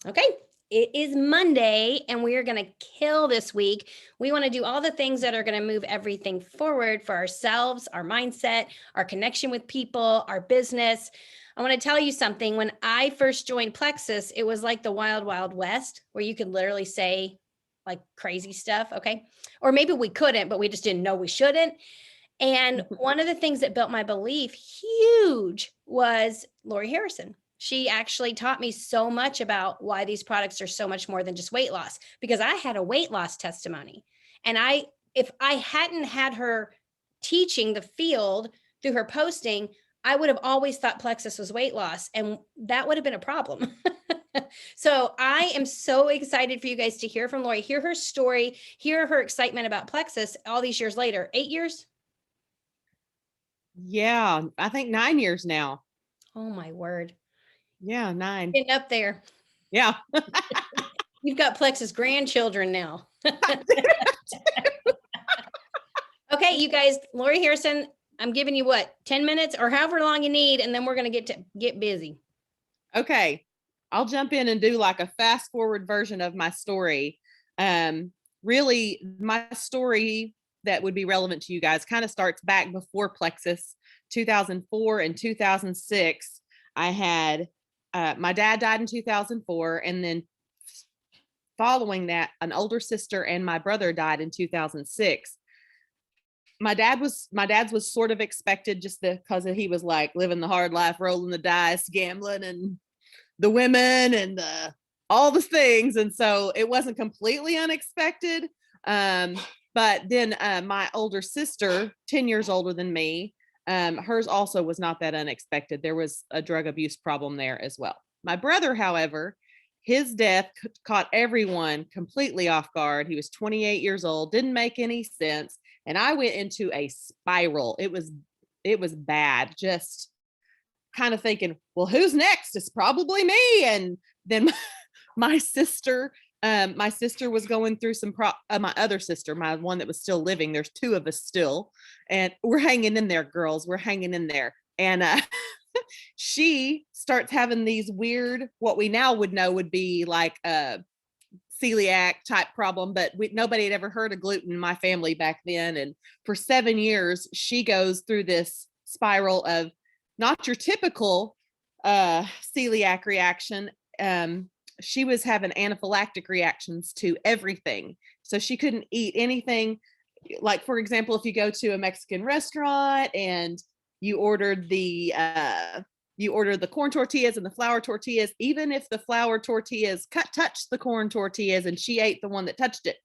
Okay. It is Monday and we are going to kill this week. We want to do all the things that are going to move everything forward for ourselves, our mindset, our connection with people, our business. I want to tell you something. When I first joined Plexus, it was like the wild, wild west where you could literally say like crazy stuff. Okay. Or maybe we couldn't, but we just didn't know we shouldn't. And one of the things that built my belief huge was Lori Harrison. She actually taught me so much about why these products are so much more than just weight loss, because I had a weight loss testimony. And if I hadn't had her teaching the field through her posting, I would have always thought Plexus was weight loss, and that would have been a problem. So I am so excited for you guys to hear from Lori, hear her story, hear her excitement about Plexus all these years later. 8 years? Yeah, I think 9 years now. Oh my word. Yeah, 9. Getting up there. Yeah. You've got Plexus grandchildren now. Okay, you guys, Lori Harrison, I'm giving you what, 10 minutes or however long you need, and then we're going to get busy. Okay. I'll jump in and do like a fast forward version of my story. Really, my story that would be relevant to you guys kind of starts back before Plexus, 2004 and 2006. I had my dad died in 2004, and then following that, an older sister and my brother died in 2006. My dad's was sort of expected just because he was like living the hard life, rolling the dice, gambling, and the women and all the things. And so it wasn't completely unexpected. But then my older sister, 10 years older than me, hers also was not that unexpected. There was a drug abuse problem there as well. My brother, however, his death caught everyone completely off guard. He was 28 years old, didn't make any sense. And I went into a spiral. It was bad. Just kind of thinking, well, who's next? It's probably me. And then my sister was going through some my other sister, my one that was still living. There's two of us still, and we're hanging in there, girls. We're hanging in there. And she starts having these weird, what we now would know would be like a celiac type problem, but nobody had ever heard of gluten in my family back then. And for 7 years, she goes through this spiral of not your typical celiac reaction. She was having anaphylactic reactions to everything. So she couldn't eat anything. Like, for example, if you go to a Mexican restaurant and you ordered the corn tortillas and the flour tortillas, even if the flour tortillas touched the corn tortillas and she ate the one that touched it.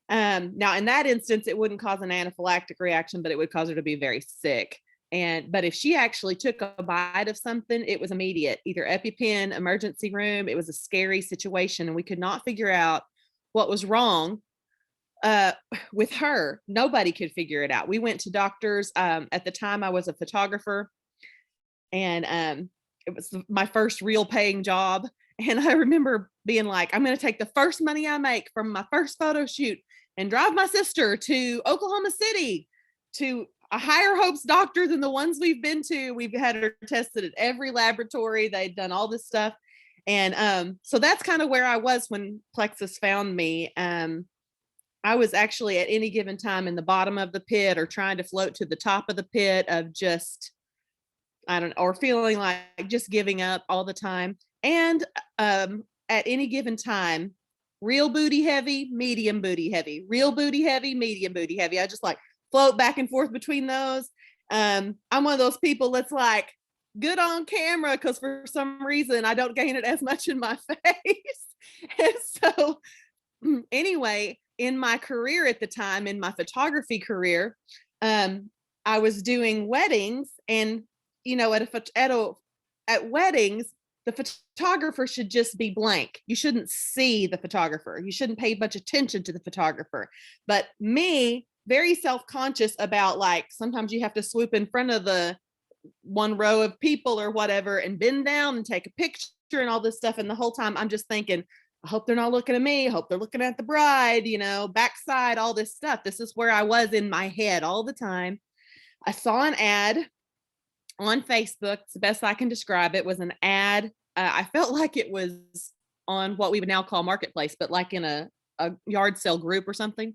Now, in that instance, it wouldn't cause an anaphylactic reaction, but it would cause her to be very sick. But if she actually took a bite of something, it was immediate, either EpiPen, emergency room. It was a scary situation, and we could not figure out what was wrong with her. Nobody could figure it out. We went to doctors. At the time, I was a photographer, and it was my first real paying job. And I remember being like, I'm going to take the first money I make from my first photo shoot and drive my sister to Oklahoma City to a higher hopes doctor than the ones we've been to. We've had her tested at every laboratory. They'd done all this stuff. And so that's kind of where I was when Plexus found me. I was actually at any given time in the bottom of the pit or trying to float to the top of the pit of just, I don't know, or feeling like just giving up all the time. And at any given time, real booty heavy, medium booty heavy, real booty heavy, medium booty heavy. I just like float back and forth between those. I'm one of those people that's like good on camera because for some reason I don't gain it as much in my face. And so anyway, in my career at the time, in my photography career, I was doing weddings, and you know, at weddings, the photographer should just be blank. You shouldn't see the photographer. You shouldn't pay much attention to the photographer. But me, very self-conscious about, like, sometimes you have to swoop in front of the one row of people or whatever and bend down and take a picture and all this stuff. And the whole time I'm just thinking, I hope they're not looking at me. I hope they're looking at the bride, you know, backside, all this stuff. This is where I was in my head all the time. I saw an ad on Facebook. It's the best I can describe it. Was an ad. I felt like it was on what we would now call Marketplace, but like in a yard sale group or something.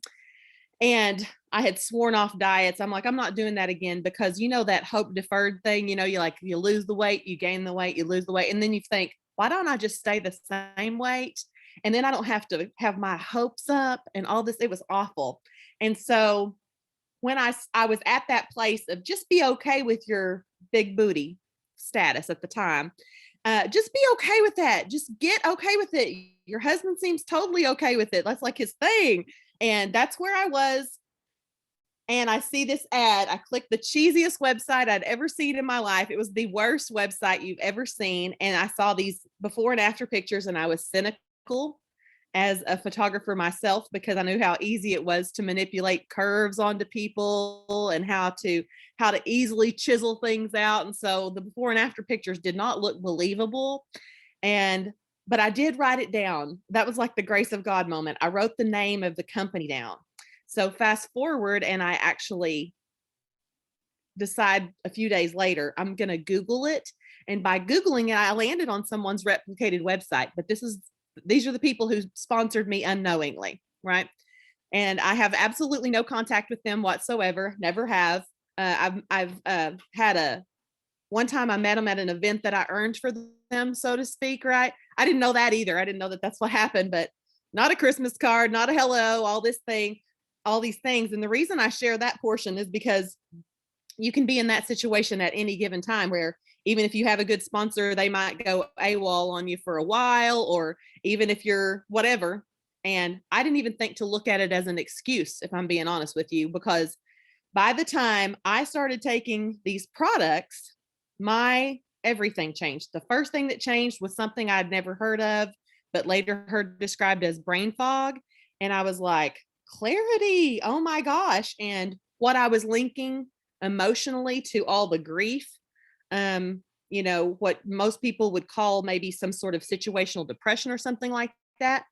And I had sworn off diets. I'm like, I'm not doing that again, because you know that hope deferred thing, you know, you lose the weight, you gain the weight, you lose the weight. And then you think, why don't I just stay the same weight? And then I don't have to have my hopes up and all this. It was awful. And so when I was at that place of just be okay with your big booty status at the time, just be okay with that. Just get okay with it. Your husband seems totally okay with it. That's like his thing. And that's where I was. And I see this ad. I clicked the cheesiest website I'd ever seen in my life. It was the worst website you've ever seen. And I saw these before and after pictures, and I was cynical as a photographer myself, because I knew how easy it was to manipulate curves onto people and how to easily chisel things out. And so the before and after pictures did not look believable. But I did write it down. That was like the grace of God moment. I wrote the name of the company down. So fast forward, and I actually decide a few days later, I'm going to Google it. And by Googling it, I landed on someone's replicated website. But these are the people who sponsored me unknowingly, right? And I have absolutely no contact with them whatsoever. Never have. I've had one time I met them at an event that I earned for them, so to speak, right? I didn't know that either. I didn't know that that's what happened, but not a Christmas card, not a hello, all these things. And the reason I share that portion is because you can be in that situation at any given time where even if you have a good sponsor, they might go AWOL on you for a while, or even if you're whatever. And I didn't even think to look at it as an excuse, if I'm being honest with you, because by the time I started taking these products, my everything changed. The first thing that changed was something I'd never heard of, but later heard described as brain fog. And I was like, clarity, oh my gosh. And what I was linking emotionally to all the grief, what most people would call maybe some sort of situational depression or something like that.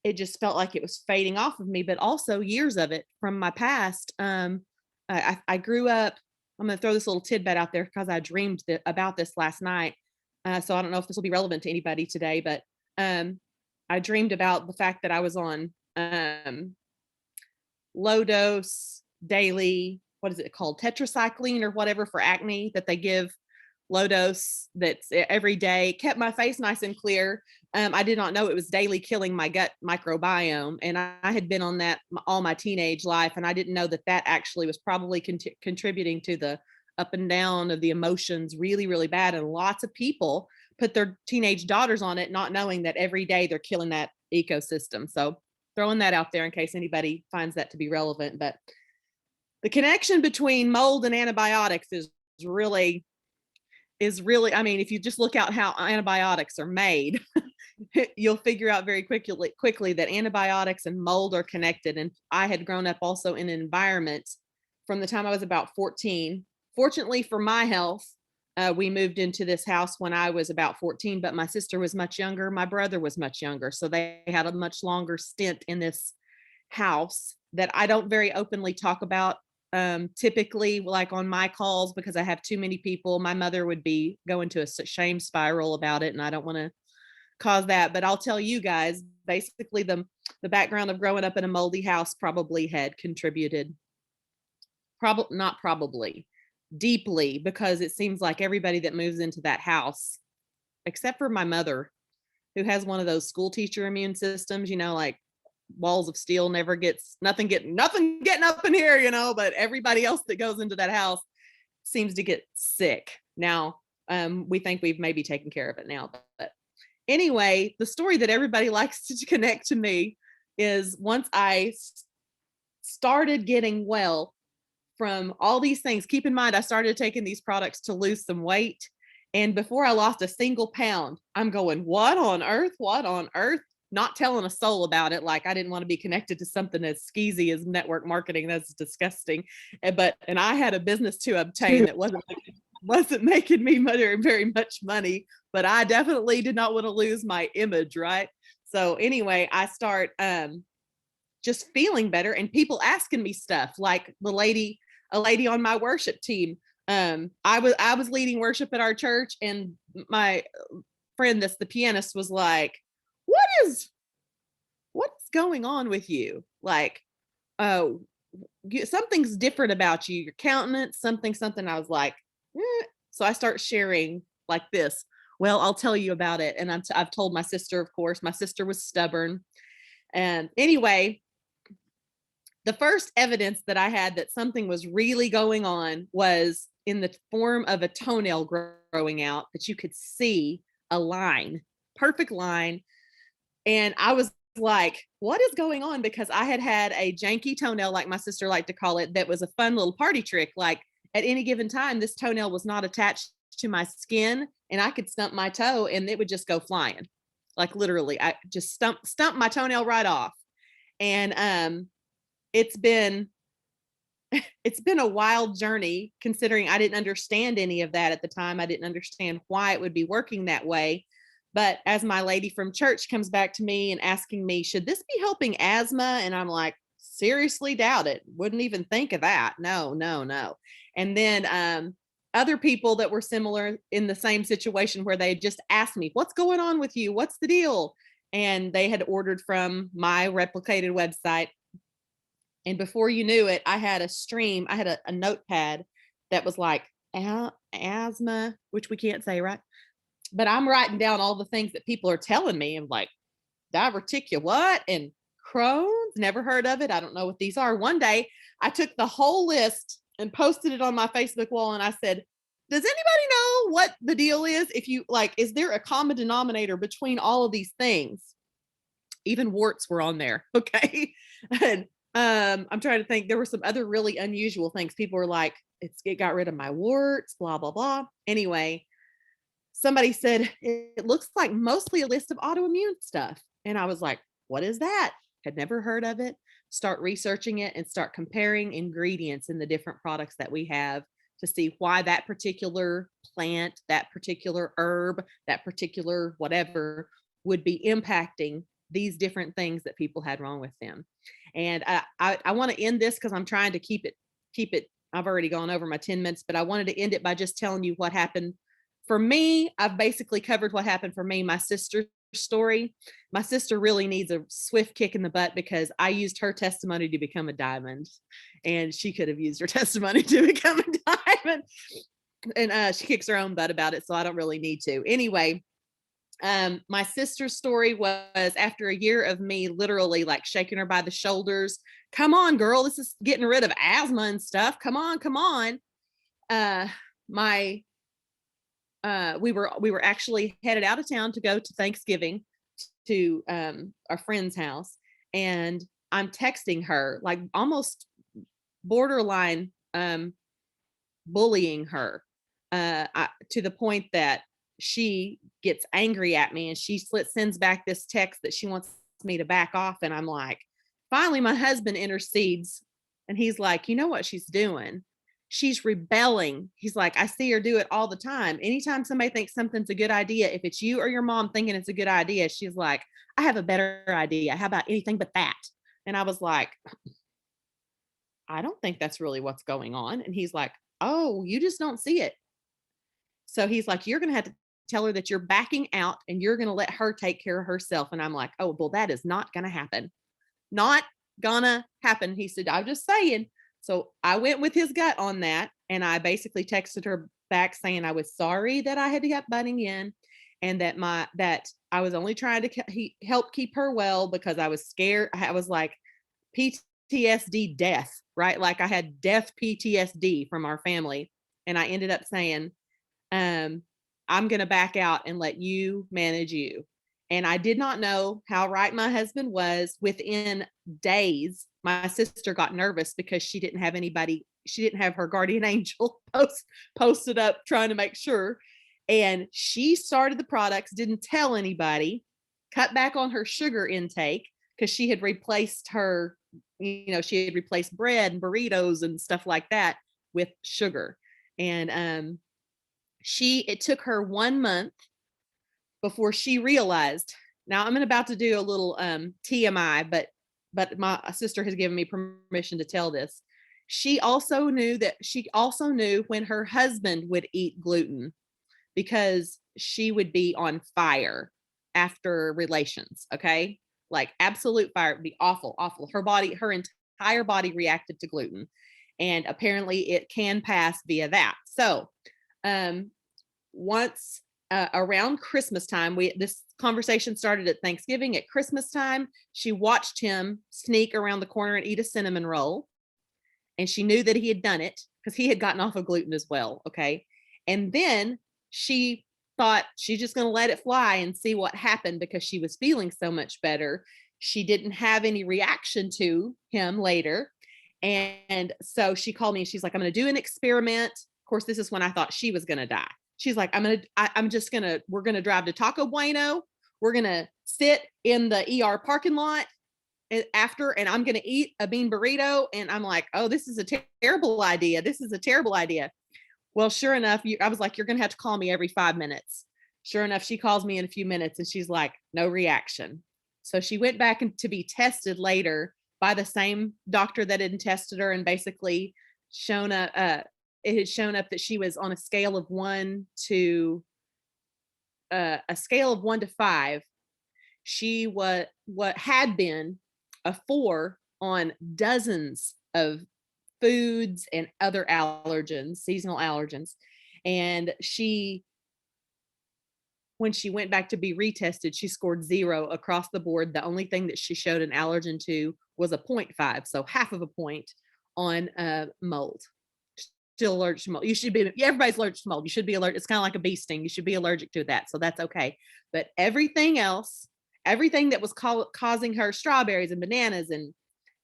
It just felt like it was fading off of me, but also years of it from my past. I grew up, I'm going to throw this little tidbit out there because I dreamed about this last night. So I don't know if this will be relevant to anybody today, but I dreamed about the fact that I was on low dose daily, what is it called? Tetracycline or whatever for acne that they give low dose that's every day, kept my face nice and clear. I did not know it was daily killing my gut microbiome. And I had been on that all my teenage life. And I didn't know that actually was probably contributing to the up and down of the emotions really, really bad. And lots of people put their teenage daughters on it, not knowing that every day they're killing that ecosystem. So throwing that out there in case anybody finds that to be relevant. But the connection between mold and antibiotics is really, I mean, if you just look out how antibiotics are made, you'll figure out very quickly that antibiotics and mold are connected. And I had grown up also in an environment from the time I was about 14. Fortunately for my health, we moved into this house when I was about 14, but my sister was much younger. My brother was much younger. So they had a much longer stint in this house that I don't very openly talk about. Typically, like on my calls, because I have too many people, my mother would be going to a shame spiral about it, and I don't want to cause that. But I'll tell you guys, basically, the background of growing up in a moldy house probably had contributed, deeply, because it seems like everybody that moves into that house, except for my mother, who has one of those school teacher immune systems, like walls of steel, nothing getting up in here, but everybody else that goes into that house seems to get sick. Now, we think we've maybe taken care of it now, but anyway, the story that everybody likes to connect to me is once I started getting well from all these things. Keep in mind, I started taking these products to lose some weight. And before I lost a single pound, I'm going, what on earth? What on earth? Not telling a soul about it. Like I didn't want to be connected to something as skeezy as network marketing. That's disgusting. And I had a business to obtain that wasn't making me very much money, but I definitely did not want to lose my image. Right. So anyway, I start just feeling better and people asking me stuff like a lady on my worship team. I was leading worship at our church, and my friend that's the pianist was like, is going on with you? Like, oh, something's different about you, your countenance, something. I was like, eh. So I start sharing like this. Well, I'll tell you about it. And I've told my sister, of course. My sister was stubborn. And anyway, the first evidence that I had that something was really going on was in the form of a toenail growing out that you could see a line, perfect line. And I was like, what is going on? Because I had a janky toenail, like my sister liked to call it, that was a fun little party trick. Like at any given time, this toenail was not attached to my skin, and I could stump my toe and it would just go flying. Like literally, I just stump my toenail right off. And it's been a wild journey, considering I didn't understand any of that at the time. I didn't understand why it would be working that way. But as my lady from church comes back to me and asking me, should this be helping asthma? And I'm like, seriously doubt it. Wouldn't even think of that. No, no, no. And then other people that were similar in the same situation where they just asked me, what's going on with you? What's the deal? And they had ordered from my replicated website. And before you knew it, I had a notepad that was like asthma, which we can't say, right? But I'm writing down all the things that people are telling me. I'm like, diverticula, what? And Crohn's, never heard of it. I don't know what these are. One day I took the whole list and posted it on my Facebook wall. And I said, does anybody know what the deal is? If you like, is there a common denominator between all of these things? Even warts were on there. Okay. And I'm trying to think. There were some other really unusual things. People were like, it got rid of my warts, blah, blah, blah. Anyway, somebody said, it looks like mostly a list of autoimmune stuff. And I was like, what is that? Had never heard of it. Start researching it and start comparing ingredients in the different products that we have to see why that particular plant, that particular herb, that particular whatever would be impacting these different things that people had wrong with them. And I want to end this because I'm trying to keep it. I've already gone over my 10 minutes, but I wanted to end it by just telling you what happened for me. I've basically covered what happened for me. My sister's story. My sister really needs a swift kick in the butt because I used her testimony to become a diamond, and she could have used her testimony to become a diamond. And she kicks her own butt about it, so I don't really need to. Anyway, my sister's story was after a year of me literally like shaking her by the shoulders. Come on, girl, this is getting rid of asthma and stuff. Come on, come on. We were actually headed out of town to go to Thanksgiving to our friend's house, and I'm texting her like almost borderline bullying her to the point that she gets angry at me, and she sends back this text that she wants me to back off. And I'm like, finally my husband intercedes, and he's like, you know what she's doing? She's rebelling. He's like, I see her do it all the time. Anytime somebody thinks something's a good idea, if it's you or your mom thinking it's a good idea, she's like, I have a better idea. How about anything but that? And I was like, I don't think that's really what's going on. And he's like, oh, you just don't see it. So he's like, you're going to have to tell her that you're backing out and you're going to let her take care of herself. And I'm like, oh, well, that is not going to happen. Not gonna happen. He said, I'm just saying. So I went with his gut on that. And I basically texted her back saying I was sorry that I had to get butting in, and that I was only trying to help keep her well because I was scared. I was like PTSD death, right? Like I had death PTSD from our family. And I ended up saying, I'm going to back out and let you manage you. And I did not know how right my husband was. Within days, my sister got nervous because she didn't have her guardian angel posted up trying to make sure. And she started the products, didn't tell anybody, cut back on her sugar intake because she had replaced she had replaced bread and burritos and stuff like that with sugar. And it took her 1 month before she realized. Now I'm about to do a little TMI, but my sister has given me permission to tell this. She also knew when her husband would eat gluten because she would be on fire after relations. Okay. Like absolute fire. It'd be awful, awful. Her entire body reacted to gluten. And apparently it can pass via that. So once around Christmas time, this conversation started at Thanksgiving. At Christmas time, she watched him sneak around the corner and eat a cinnamon roll. And she knew that he had done it because he had gotten off of gluten as well. Okay. And then she thought she's just going to let it fly and see what happened because she was feeling so much better. She didn't have any reaction to him later. And so she called me and she's like, I'm going to do an experiment. Of course, this is when I thought she was going to die. She's like, we're going to drive to Taco Bueno. We're going to sit in the ER parking lot after, and I'm going to eat a bean burrito. And I'm like, oh, this is a terrible idea. This is a terrible idea. Well, sure enough, I was like, you're going to have to call me every 5 minutes. Sure enough, she calls me in a few minutes and she's like, no reaction. So she went back to be tested later by the same doctor that had tested her, and basically shown up, it had shown up that she was on a scale of 1 to 5. She was what had been a 4 on dozens of foods and other allergens, seasonal allergens. And when she went back to be retested, she scored 0 across the board. The only thing that she showed an allergen to was a 0.5, so half of a point on mold. Still allergic to mold. Everybody's allergic to mold. You should be allergic. It's kind of like a bee sting. You should be allergic to that. So that's okay. But everything else, everything that was causing her strawberries and bananas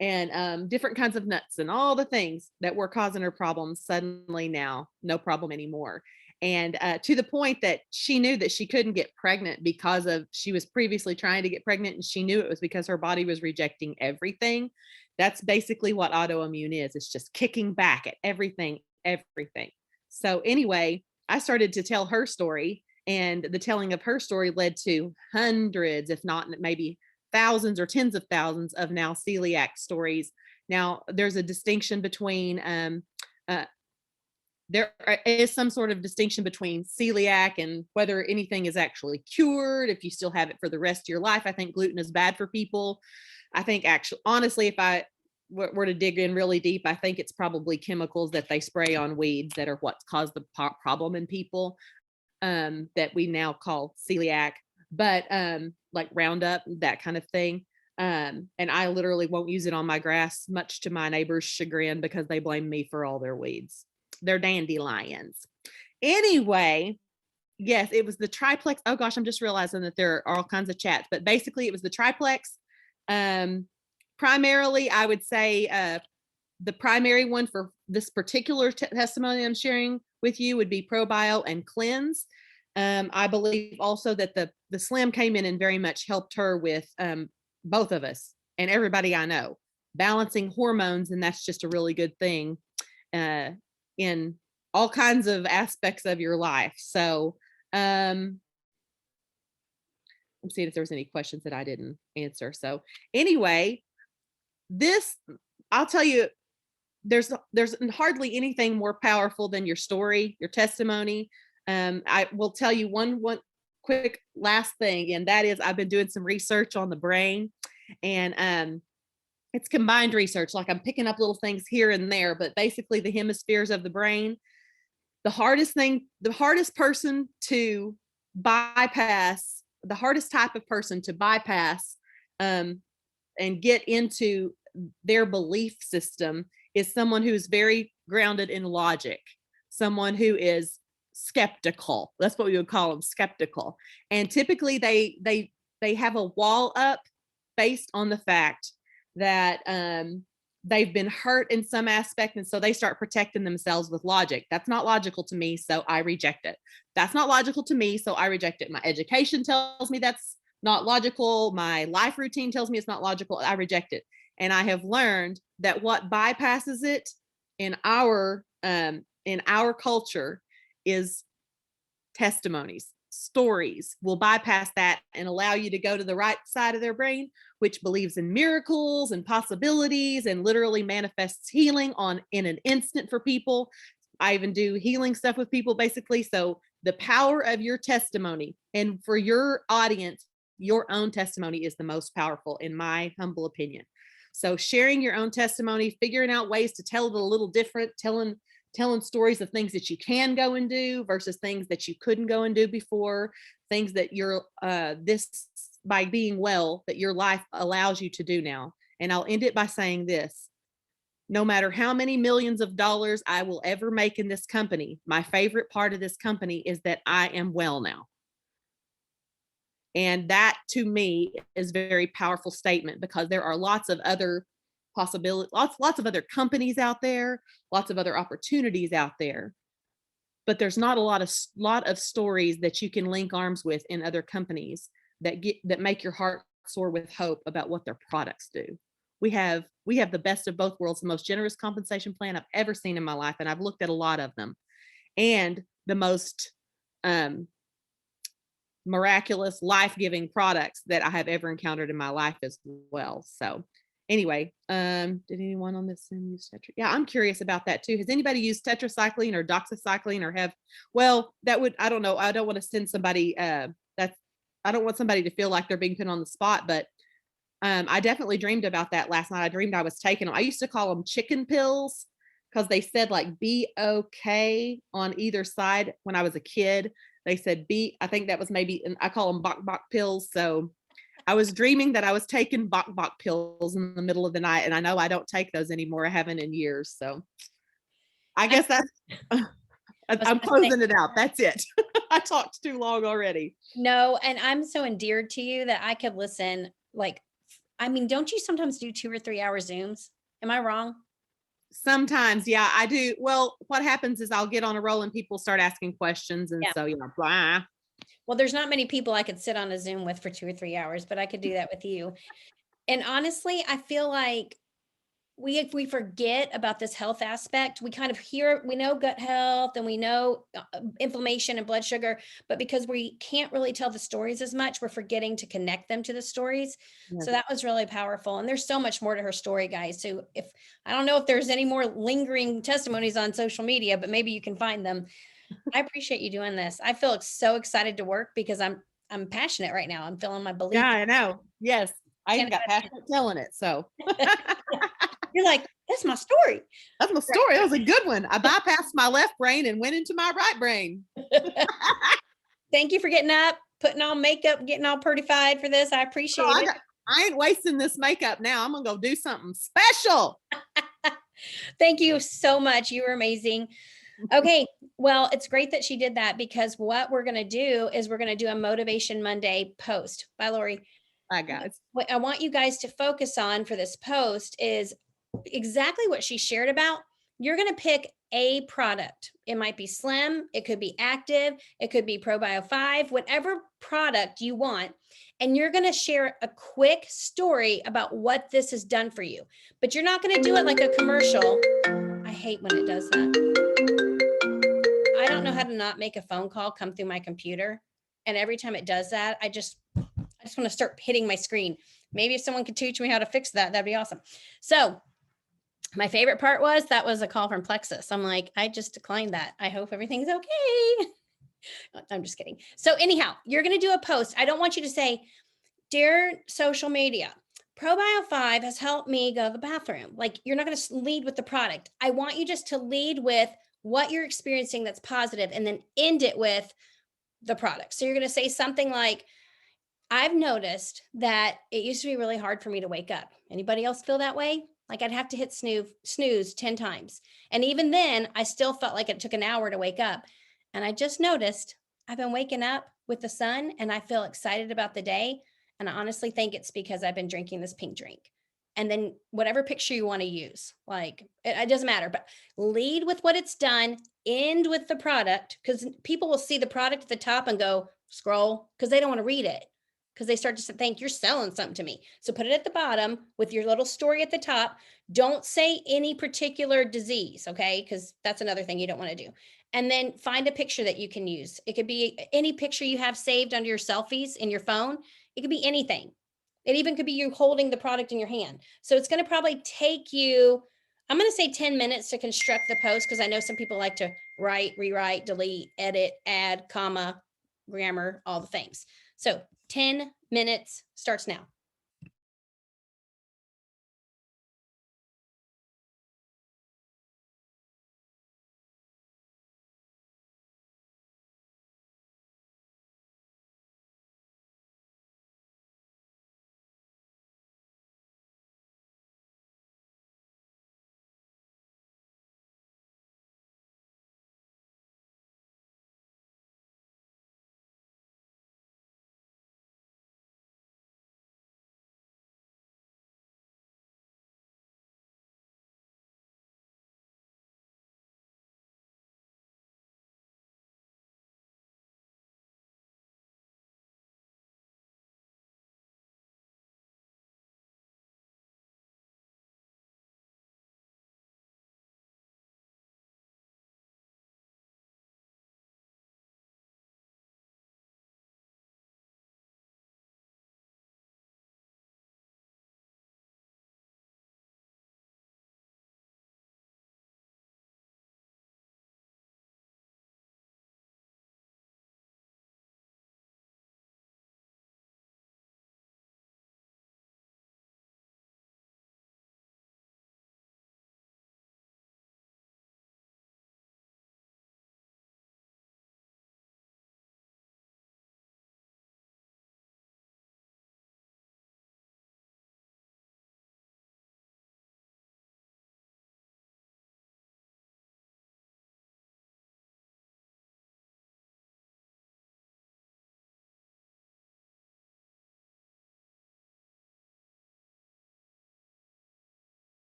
and different kinds of nuts and all the things that were causing her problems, suddenly now no problem anymore. And to the point that she knew that she couldn't get pregnant because she was previously trying to get pregnant, and she knew it was because her body was rejecting everything. That's basically what autoimmune is. It's just kicking back at everything. So anyway, I started to tell her story, and the telling of her story led to hundreds, if not maybe thousands or tens of thousands of now celiac stories. Now there's a distinction between there is some sort of distinction between celiac and whether anything is actually cured if you still have it for the rest of your life. I think gluten is bad for people. I think actually, honestly, if I were to dig in really deep, I think it's probably chemicals that they spray on weeds that are what's caused the problem in people that we now call celiac, but like Roundup, that kind of thing. And I literally won't use it on my grass, much to my neighbors' chagrin, because they blame me for all their weeds. They're dandelions. Anyway, yes, it was the triplex. Oh gosh, I'm just realizing that there are all kinds of chats, but basically it was the triplex. Primarily, I would say the primary one for this particular testimony I'm sharing with you would be ProBio and Cleanse. I believe also that the Slim came in and very much helped her with both of us and everybody I know balancing hormones, and that's just a really good thing in all kinds of aspects of your life. So let's see if there's any questions that I didn't answer. So anyway, I'll tell you, there's hardly anything more powerful than your story, your testimony. I will tell you one quick last thing, and that is I've been doing some research on the brain, and it's combined research. Like I'm picking up little things here and there, but basically the hemispheres of the brain, the hardest person to bypass, the hardest type of person to bypass and get into their belief system is someone who's very grounded in logic, someone who is skeptical. That's what we would call them, skeptical. And typically they have a wall up based on the fact that they've been hurt in some aspect, and so they start protecting themselves with logic. That's not logical to me, so I reject it. That's not logical to me, so I reject it. My education tells me that's not logical. My life routine tells me it's not logical. I reject it. And I have learned that what bypasses it in our culture is testimonies. Stories will bypass that and allow you to go to the right side of their brain, which believes in miracles and possibilities and literally manifests healing in an instant for people. I even do healing stuff with people, basically. So the power of your testimony, and for your audience, your own testimony is the most powerful, in my humble opinion. So sharing your own testimony, figuring out ways to tell it a little different, telling stories of things that you can go and do versus things that you couldn't go and do before, things that you're this by being well that your life allows you to do now. And I'll end it by saying this: no matter how many millions of dollars I will ever make in this company, my favorite part of this company is that I am well now. And that to me is a very powerful statement, because there are lots of other possibilities, lots of other companies out there, lots of other opportunities out there. But there's not a lot of stories that you can link arms with in other companies that make your heart soar with hope about what their products do. We have the best of both worlds, the most generous compensation plan I've ever seen in my life, and I've looked at a lot of them, and the most miraculous, life-giving products that I have ever encountered in my life as well. So anyway, did anyone on this use tetra? Yeah, I'm curious about that too. Has anybody used tetracycline or doxycycline or I don't know. I don't want to send somebody I don't want somebody to feel like they're being put on the spot, but I definitely dreamed about that last night. I dreamed I was taking them. I used to call them chicken pills because they said like BOK on either side when I was a kid. They said I think that was maybe, and I call them bok bok pills. So I was dreaming that I was taking bok bok pills in the middle of the night, and I know I don't take those anymore. I haven't in years. So I guess that's, I'm closing it out. That's it. I talked too long already. No, and I'm so endeared to you that I could listen. Like, I mean, don't you sometimes do 2 or 3 hour Zooms? Am I wrong? Sometimes, yeah, I do. Well, what happens is I'll get on a roll and people start asking questions. And so, blah. Well, there's not many people I could sit on a Zoom with for 2 or 3 hours, but I could do that with you. And honestly, I feel like we forget about this health aspect. We kind of we know gut health and we know inflammation and blood sugar, but because we can't really tell the stories as much, we're forgetting to connect them to the stories. Yes. So that was really powerful. And there's so much more to her story, guys. So I don't know if there's any more lingering testimonies on social media, but maybe you can find them. I appreciate you doing this. I feel so excited to work because I'm passionate right now. I'm feeling my belief. Yeah, I know. Yes. I even got passionate telling it. So you're like, that's my story. That's my story. It was a good one. I bypassed my left brain and went into my right brain. Thank you for getting up, putting on makeup, getting all prettified for this. I appreciate it. I ain't wasting this makeup now. I'm going to go do something special. Thank you so much. You were amazing. Okay. Well, it's great that she did that, because what we're going to do is we're going to do a Motivation Monday post. Bye, Lori. Bye, guys. What I want you guys to focus on for this post is exactly what she shared about. You're going to pick a product. It might be Slim, it could be Active, it could be ProBio 5, whatever product you want. And you're going to share a quick story about what this has done for you. But you're not going to do it like a commercial. I hate when it does that. I don't know how to not make a phone call come through my computer. And every time it does that, I just want to start hitting my screen. Maybe if someone could teach me how to fix that, that'd be awesome. So my favorite part was that was a call from Plexus. I'm like, I just declined that. I hope everything's okay. I'm just kidding. So anyhow, you're going to do a post. I don't want you to say, dear social media, ProBio 5 has helped me go to the bathroom. Like, you're not going to lead with the product. I want you just to lead with what you're experiencing that's positive, and then end it with the product. So you're going to say something like, I've noticed that it used to be really hard for me to wake up. Anybody else feel that way? Like, I'd have to hit snooze 10 times. And even then, I still felt like it took an hour to wake up. And I just noticed I've been waking up with the sun and I feel excited about the day. And I honestly think it's because I've been drinking this pink drink. And then whatever picture you want to use, like it doesn't matter, but lead with what it's done, end with the product, because people will see the product at the top and go scroll because they don't want to read it. Because they start to think you're selling something to me. So put it at the bottom with your little story at the top. Don't say any particular disease, okay? Because that's another thing you don't want to do. And then find a picture that you can use. It could be any picture you have saved under your selfies in your phone. It could be anything. It even could be you holding the product in your hand. So it's going to probably take you, I'm going to say 10 minutes to construct the post, because I know some people like to write, rewrite, delete, edit, add, comma, grammar, all the things. So 10 minutes starts now.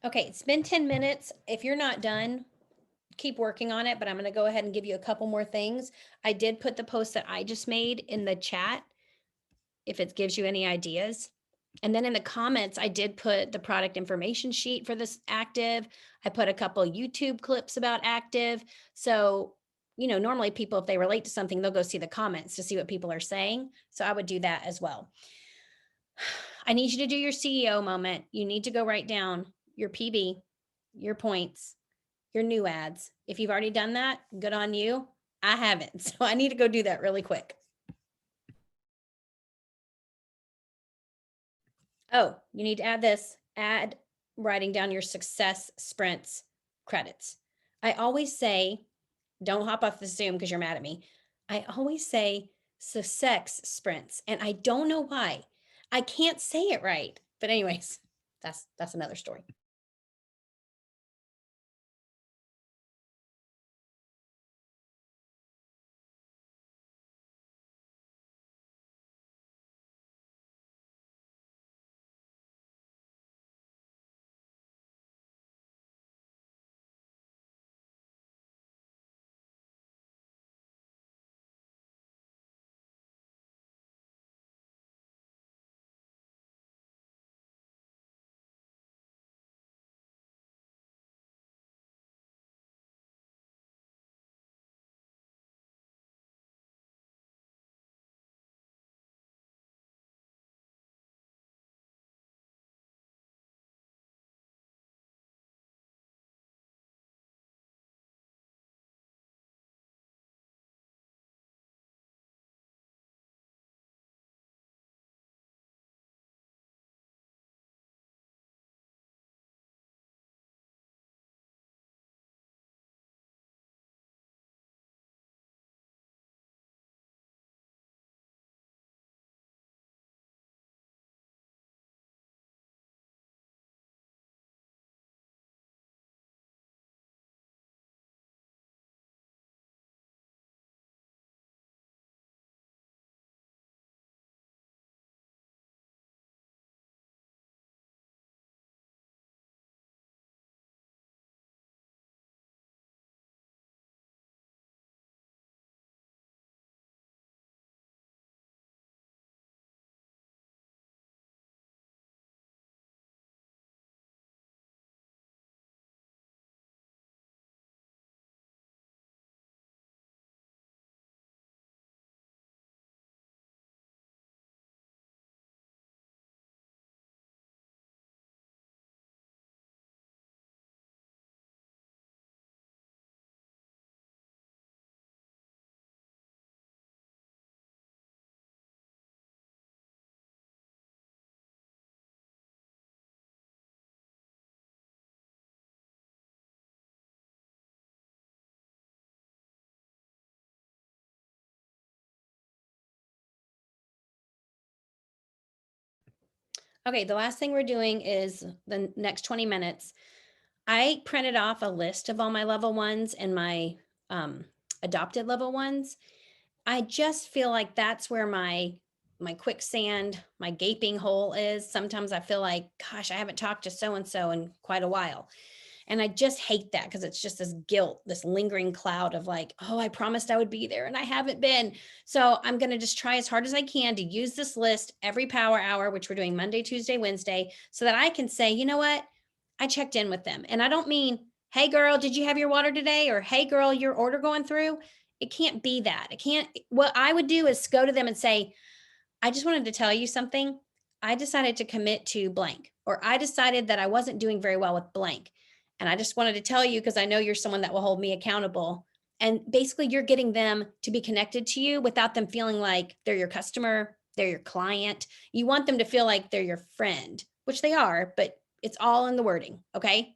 Okay, it's been 10 minutes. If you're not done, keep working on it, but I'm going to go ahead and give you a couple more things. I did put the post that I just made in the chat if it gives you any ideas. And then in the comments, I did put the product information sheet for this active. I put a couple YouTube clips about active. So, you know, normally people, if they relate to something, they'll go see the comments to see what people are saying. So I would do that as well. I need you to do your CEO moment. You need to go write down your PB, your points, your new ads. If you've already done that, good on you. I haven't. So I need to go do that really quick. Oh, you need to add this, add writing down your success sprints credits. I always say, don't hop off the Zoom because you're mad at me. I always say success sprints, and I don't know why. I can't say it right. But anyways, that's another story. Okay, the last thing we're doing is the next 20 minutes. I printed off a list of all my level ones and my adopted level ones. I just feel like that's where my quicksand, my gaping hole is. Sometimes I feel like, gosh, I haven't talked to so and so in quite a while. And I just hate that because it's just this guilt, this lingering cloud of like, oh, I promised I would be there and I haven't been. So I'm going to just try as hard as I can to use this list every power hour, which we're doing Monday, Tuesday, Wednesday, so that I can say, you know what? I checked in with them. And I don't mean, hey, girl, did you have your water today? Or hey, girl, your order going through? It can't be that. It can't. What I would do is go to them and say, I just wanted to tell you something. I decided to commit to blank, or I decided that I wasn't doing very well with blank. And I just wanted to tell you because I know you're someone that will hold me accountable. And basically, you're getting them to be connected to you without them feeling like they're your customer, they're your client. You want them to feel like they're your friend, which they are, but it's all in the wording. Okay.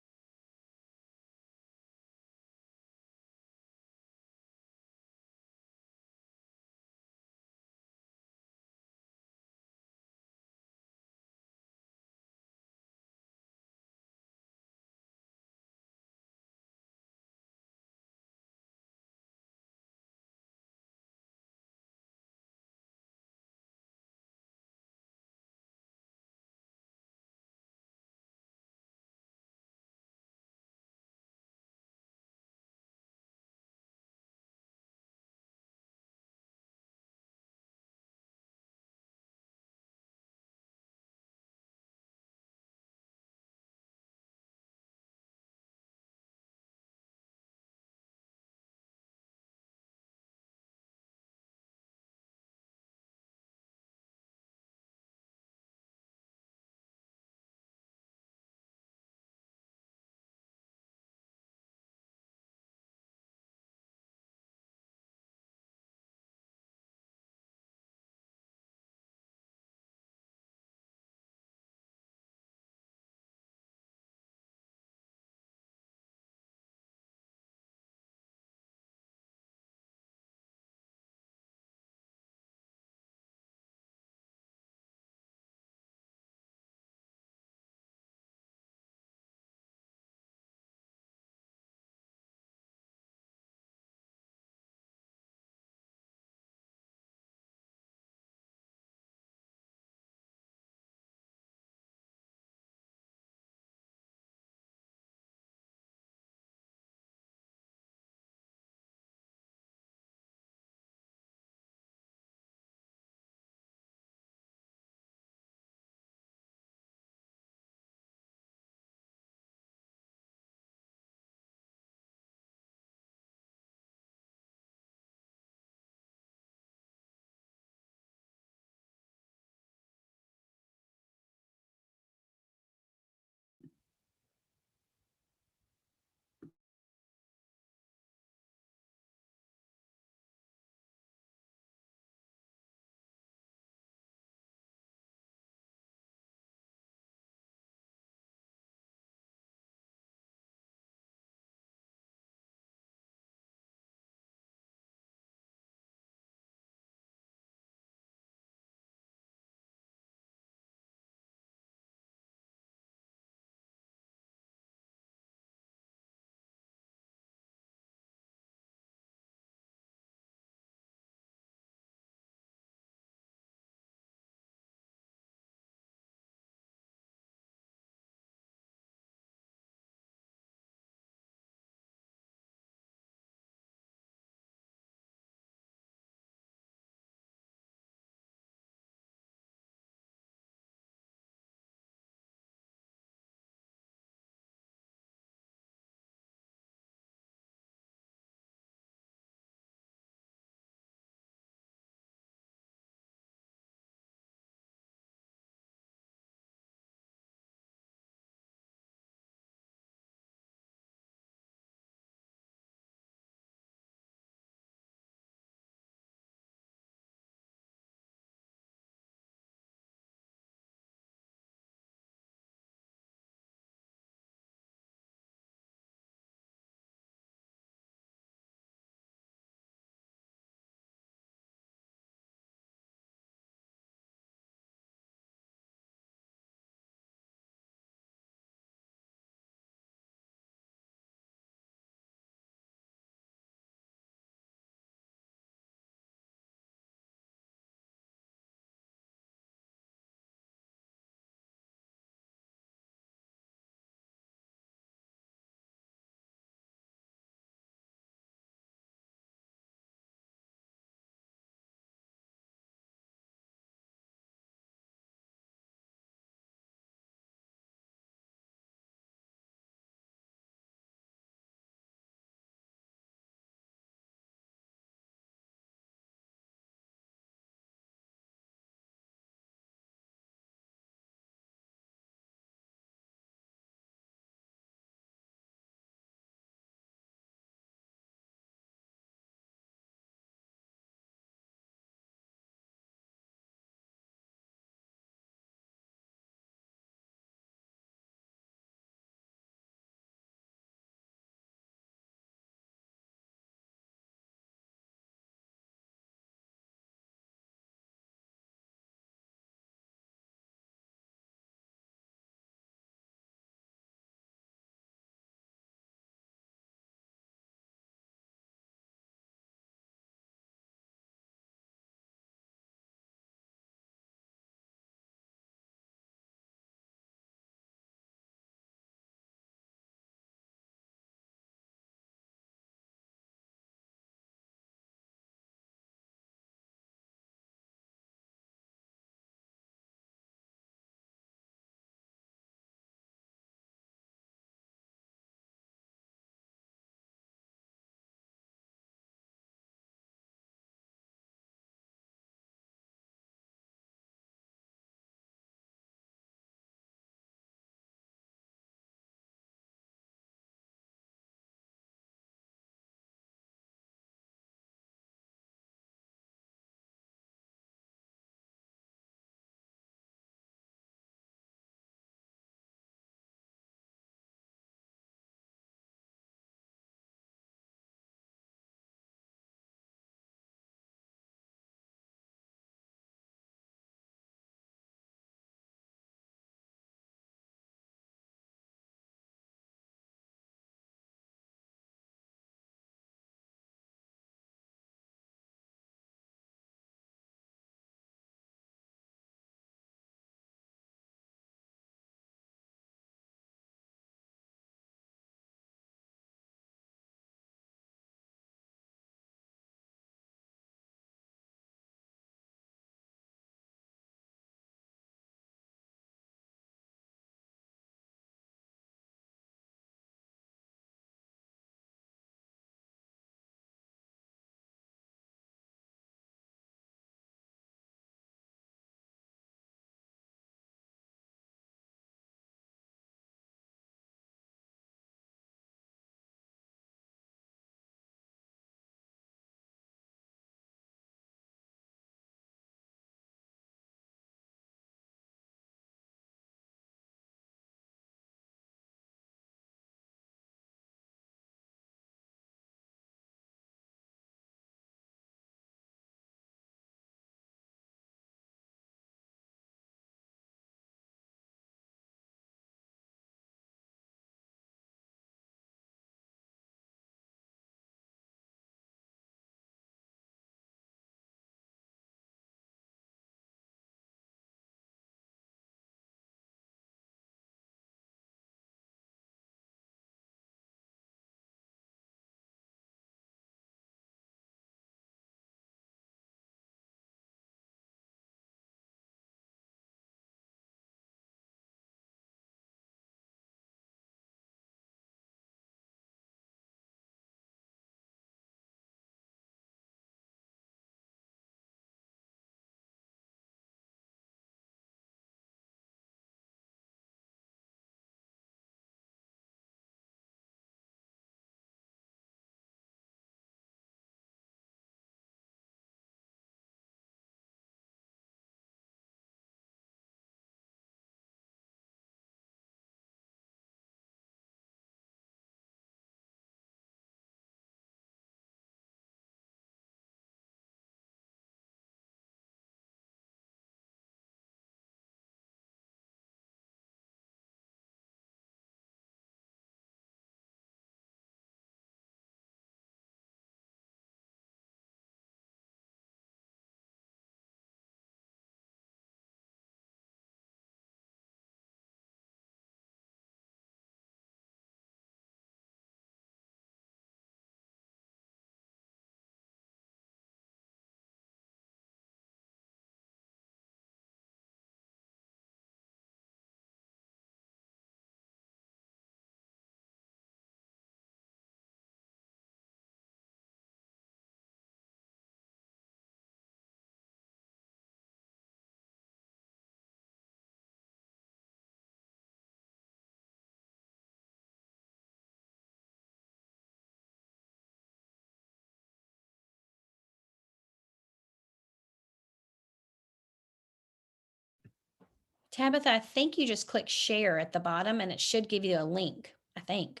Tabitha, I think you just click share at the bottom and it should give you a link, I think.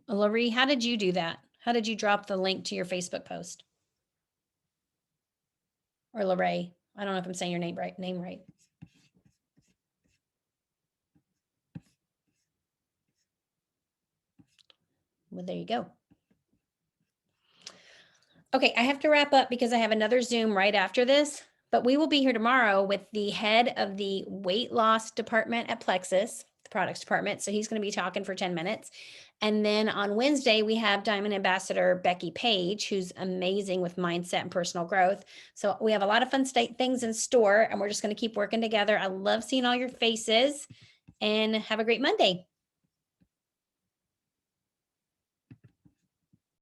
Lori, how did you do that? How did you drop the link to your Facebook post? Or Lorraine? I don't know if I'm saying your name right. Well, there you go. Okay, I have to wrap up because I have another Zoom right after this, but we will be here tomorrow with the head of the weight loss department at Plexus, the products department. So he's going to be talking for 10 minutes. And then on Wednesday, we have Diamond Ambassador Becky Page, who's amazing with mindset and personal growth. So we have a lot of fun things in store, and we're just going to keep working together. I love seeing all your faces, and have a great Monday.